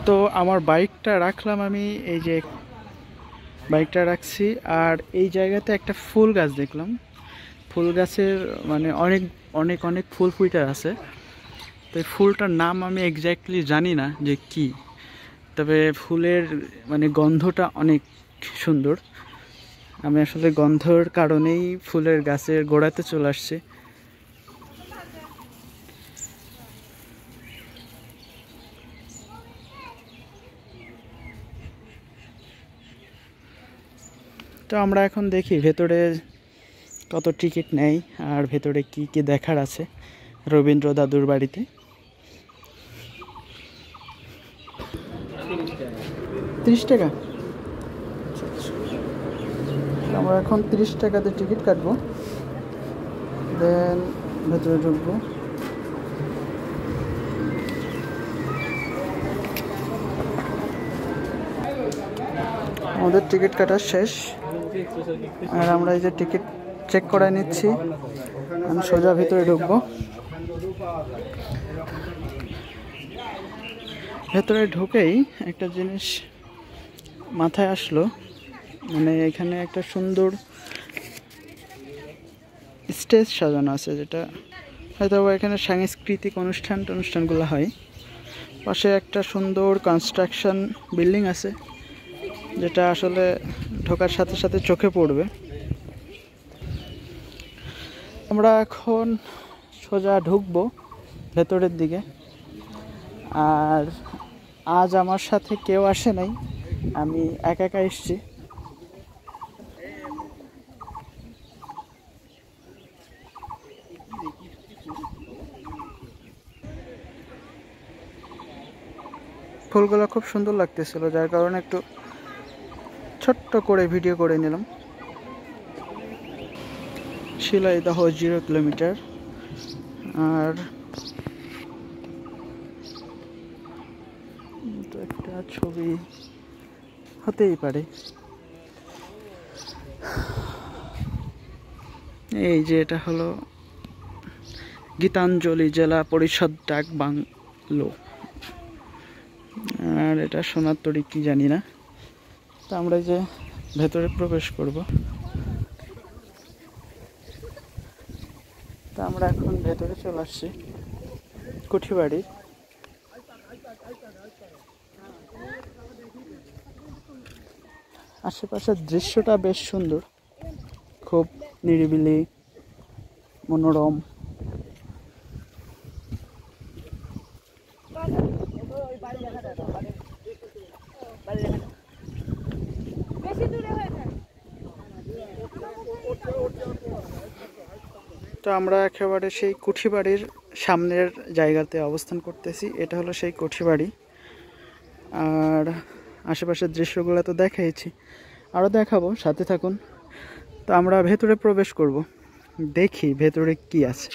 তো আমার বাইকটা রাখলাম আমি, এই যে বাইকটা রাখছি। আর এই জায়গাতে একটা ফুল গাছ দেখলাম, ফুল গাছের মানে অনেক অনেক অনেক ফুল ফুটে আছে। তো এই ফুলটার নাম আমি এক্স্যাক্টলি জানি না যে কি, তবে ফুলের মানে গন্ধটা অনেক সুন্দর। আমি আসলে গন্ধর কারণেই ফুলের গাছের গোড়াতে চলে আসছি। তো আমরা এখন দেখি ভেতরে কত টিকিট নেয় আর ভেতরে কি কি দেখার আছে রবীন্দ্র দাদুর বাড়িতে। 30 টাকা। আমরা এখন 30 টাকাতে টিকিট কাটবো, দেন ভেতরে ঢুকবো। আমাদের টিকিট কাটা শেষ আর আমরা এই যে টিকিট চেক করে নিচ্ছি। আমি সোজা ভিতরে ঢুকবো। ভেতরে ঢুকেই একটা জিনিস মাথায় আসলো, মানে এখানে একটা সুন্দর স্টেজ সাজানো আছে, যেটা হয়তো এখানে সাংস্কৃতিক অনুষ্ঠানগুলো হয়। পাশে একটা সুন্দর কনস্ট্রাকশন বিল্ডিং আছে, যেটা আসলে ঢোকার সাথে সাথে চোখে পড়বে। আমরা এখন সোজা ঢুকবো ভেতরের দিকে। আর আজ আমার সাথে কেউ আসে নাই, আমি একা একা এসেছি। ফুলগুলো খুব সুন্দর লাগতেছিল, যার কারণে একটু ছোট্ট করে ভিডিও করে নিলাম। শিলাইদহ 0 কিলোমিটার। আর একটা ছবি হতেই পারে। এই যে এটা হলো গীতাঞ্জলি জেলা পরিষদ ডাক বাংলো, আর এটা সোনার তরী কি জানি না। তো আমরা যে ভেতরে প্রবেশ করব। তা আমরা এখন ভেতরে চলে আসছি কুঠিবাড়ির। আশেপাশের দৃশ্যটা বেশ সুন্দর, খুব নিরিবিলি মনোরম। তো আমরা একেবারে সেই কুঠিবাড়ির সামনের জায়গাতে অবস্থান করতেছি। এটা হলো সেই কুঠিবাড়ি। আর আশেপাশের দৃশ্যগুলো তো দেখাইছি, আরও দেখাবো, সাথে থাকুন। তো আমরা ভেতরে প্রবেশ করব, দেখি ভেতরে কি আছে।